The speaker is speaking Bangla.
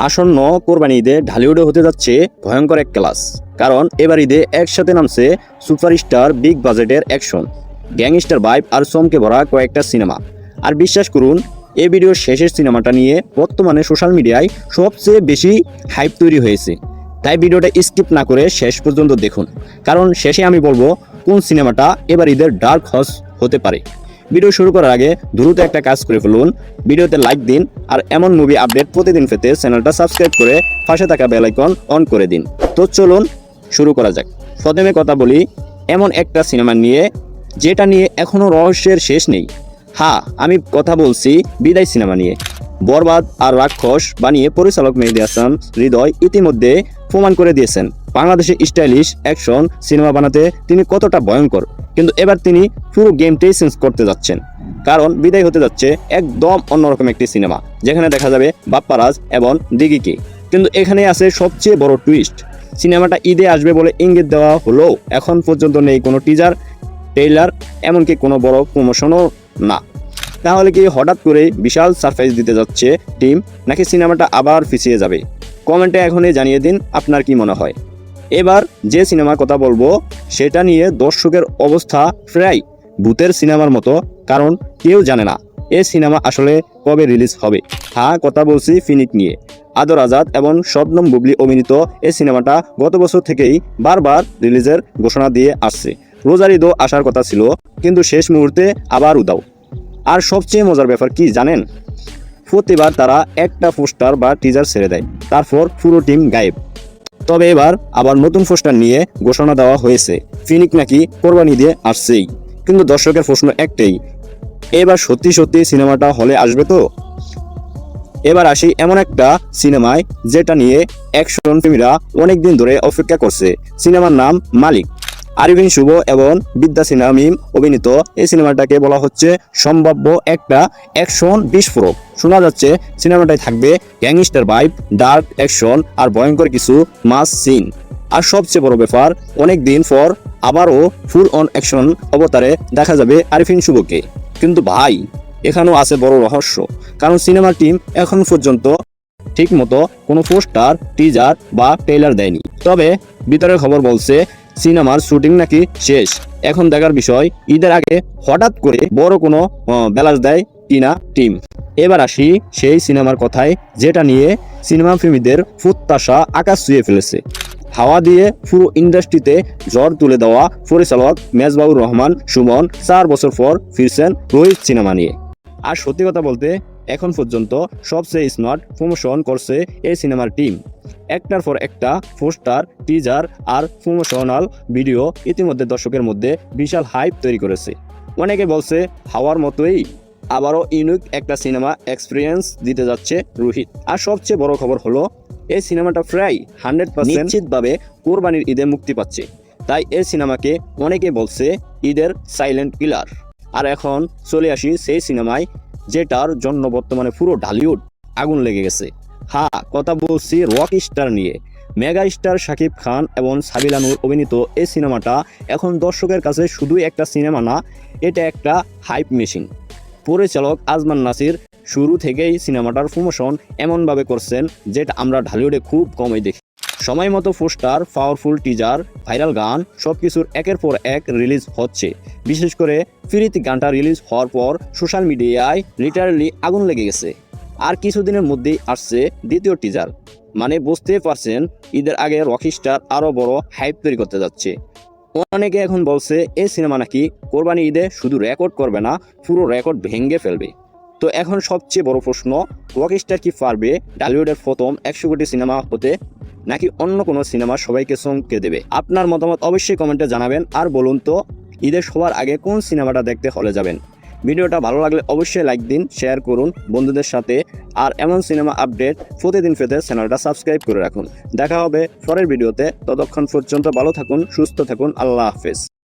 আসন্ন কোরবানি ঈদে ঢালিউডে হতে যাচ্ছে ভয়ঙ্কর এক ক্লাস। কারণ এবার ঈদে একসাথে নামছে সুপারস্টার, বিগ বাজেটের অ্যাকশন, গ্যাংস্টার ভাইব আর চমকে ভরা কয়েকটা সিনেমা। আর বিশ্বাস করুন, এই ভিডিওর শেষের সিনেমাটা নিয়ে বর্তমানে সোশ্যাল মিডিয়ায় সবচেয়ে বেশি হাইপ তৈরি হয়েছে। তাই ভিডিওটা স্কিপ না করে শেষ পর্যন্ত দেখুন, কারণ শেষে আমি বলবো কোন সিনেমাটা এবার ঈদের ডার্ক হর্স হতে পারে। ভিডিও শুরু করার আগে দ্রুত একটা কাজ করে ফেলুন, ভিডিওতে লাইক দিন আর এমন মুভি আপডেট প্রতিদিন পেতে চ্যানেলটা সাবস্ক্রাইব করে পাশে থাকা বেল আইকন অন করে দিন। তো চলুন শুরু করা যাক। প্রথমে কথা বলি এমন একটা সিনেমা নিয়ে যেটা নিয়ে এখনো রহস্যের শেষ নেই। হ্যাঁ, আমি কথা বলছি বিদায় সিনেমা নিয়ে। বরবাদ আর রাক্ষস বানিয়ে পরিচালক মেহেদী হাসান হৃদয় ইতিমধ্যে প্রমাণ করে দিয়েছেন বাংলাদেশে স্টাইলিশ অ্যাকশন সিনেমা বানাতে তিনি কতটা ভয়ঙ্কর। কিন্তু এবার তিনি পুরো গেমটাই চেঞ্জ করতে যাচ্ছেন, কারণ বিদায় হতে যাচ্ছে একদম অন্যরকম একটি সিনেমা, যেখানে দেখা যাবে বাপ্পারাজ এবং দিঘিকে। কিন্তু এখানে আছে সবচেয়ে বড় টুইস্ট। সিনেমাটা ঈদে আসবে বলে ইঙ্গিত দেওয়া হলেও এখন পর্যন্ত নেই কোনো টিজার, ট্রেইলার, এমনকি কোনো বড় প্রমোশনও না। তাহলে কি হঠাৎ করে বিশাল সারপ্রাইজ দিতে যাচ্ছে টিম, নাকি সিনেমাটা আবার পিছিয়ে যাবে? কমেন্টে এখনই জানিয়ে দিন আপনার কি মনে হয়। এবার যে সিনেমার কথা বলবো সেটা নিয়ে দর্শকের অবস্থা প্রায় ভূতের সিনেমার মতো, কারণ কেউ জানে না এই সিনেমা আসলে কবে রিলিজ হবে। হ্যাঁ, কথা বলছি ফিনিক নিয়ে। আদর আজাদ এবং শবনম বুবলি অভিনীত এই সিনেমাটা গত বছর থেকেই বারবার রিলিজের ঘোষণা দিয়ে আসছে। রোজার ঈদও আসার কথা ছিল, কিন্তু শেষ মুহূর্তে আবার উদাও। আর সবচেয়ে মজার ব্যাপার কি জানেন? প্রতিবার তারা একটা পোস্টার বা টিজার ছেড়ে দেয়, তারপর পুরো টিম গায়েব। তবে এবার আবার নতুন পোস্টার নিয়ে ঘোষণা দেওয়া হয়েছে, ফিনিক নাকি কোরবানি দিয়ে আসছেই। কিন্তু দর্শকের প্রশ্ন একটাই, এবার সত্যি সত্যি সিনেমাটা হলে আসবে তো? এবার আসি এমন একটা সিনেমায় যেটা নিয়ে অ্যাকশন প্রেমীরা অনেকদিন ধরে অপেক্ষা করছে। সিনেমার নাম মালিক। আরিফিন শুভ এবং বিদ্যা সিনহা মিম অভিনীত এই সিনেমাটাকে বলা হচ্ছে সম্ভাব্য একটা অ্যাকশন বিস্ফোরক। শোনা যাচ্ছে সিনেমাটায় থাকবে গ্যাংস্টার ভাইব, ডার্ক অ্যাকশন আর ভয়ঙ্কর কিছু মাস সিন। আর সবচেয়ে বড় ব্যাপার, অনেক দিন পর আবারও ফুল অন অ্যাকশন অবতারে দেখা যাবে আরিফিন শুভকে। কিন্তু ভাই, এখানেও আছে বড় রহস্য, কারণ সিনেমার টিম এখন পর্যন্ত ঠিক মতো কোনো পোস্টার, টিজার বা ট্রেইলার দেয়নি। তবে ভিতরের খবর বলছে সিনেমার শুটিং নাকি শেষ। এখন দেখার বিষয় ঈদের আগে হঠাৎ করে বড় কোনো ব্যালান্স দেয় কিনা টিম। এবার আসি সেই সিনেমার কথায় যেটা নিয়ে সিনেমা প্রেমীদের প্রত্যাশা আকাশ ছুঁয়ে ফেলেছে। হাওয়া দিয়ে পুরো ইন্ডাস্ট্রিতে ঝড় তুলে দেওয়া পরিচালক মেজবাহুর রহমান সুমন 4 বছর পর ফিরছেন রোহিত সিনেমা নিয়ে। আর সত্যি কথা বলতে এখন পর্যন্ত সবচেয়ে স্মার্ট প্রমোশন করছে এই সিনেমার টিম। একটার পর একটা পোস্টার, টিজার আর প্রমোশনাল ভিডিও ইতিমধ্যে দর্শকের মধ্যে বিশাল হাইপ তৈরি করেছে। অনেকে বলছে হাওয়ার মতোই আবারও ইউনিক একটা সিনেমা এক্সপিরিয়েন্স দিতে যাচ্ছে রোহিত। আর সবচেয়ে বড় খবর হলো এই সিনেমাটা প্রায় 100% নিশ্চিতভাবে কোরবানির ঈদে মুক্তি পাচ্ছে। তাই এই সিনেমাকে অনেকে বলছে ঈদের সাইলেন্ট কিলার। আর এখন চলে আসি সেই সিনেমায় যেটার জন্য বর্তমানে পুরো ঢালিউড আগুন লেগে গেছে। হ্যাঁ, কথা বলছি রক স্টার নিয়ে। মেগা স্টার শাকিব খান এবং সাবিলা নূর অভিনীত এই সিনেমাটা এখন দর্শকের কাছে শুধুই একটা সিনেমা না, এটা একটা হাইপ মেশিন। পরিচালক আজমান নাসির শুরু থেকেই সিনেমাটার প্রমোশন এমনভাবে করছেন যেটা আমরা ঢালিউডে খুব কমই দেখি। সময় মতো পোস্টার, পাওয়ারফুল টিজার, ভাইরাল গান সবকিছুর একের পর এক রিলিজ হচ্ছে। বিশেষ করে ফিরিতি গানটা রিলিজ হওয়ার পর সোশ্যাল মিডিয়ায় লিটারালি আগুন লেগে গেছে। আর কিছুদিনের মধ্যেই আসছে দ্বিতীয় টিজার, মানে বুঝতে পারছেন ঈদের আগে রকস্টার আরও বড় হাইপ তৈরি করতে যাচ্ছে। অনেকে এখন বলছে এই সিনেমা নাকি কোরবানি ঈদে শুধু রেকর্ড করবে না, পুরো রেকর্ড ভেঙে ফেলবে। তো এখন সবচেয়ে বড় প্রশ্ন, রকস্টার কি পারবে ঢালিউডের প্রথম 100 কোটি সিনেমা হতে, নাকি অন্য কোনো সিনেমা সবাইকে চমকে দেবে? আপনার মতামত অবশ্যই কমেন্টে জানাবেন। আর বলুন তো, ঈদের সবার আগে কোন সিনেমাটা দেখতে হলে যাবেন? ভিডিওটা ভালো লাগলে অবশ্যই লাইক দিন, শেয়ার করুন বন্ধুদের সাথে। আর এমন সিনেমা আপডেট প্রতিদিন পেতে চ্যানেলটা সাবস্ক্রাইব করে রাখুন। দেখা হবে পরের ভিডিওতে। ততক্ষণ পর্যন্ত ভালো থাকুন, সুস্থ থাকুন। আল্লাহ হাফেজ।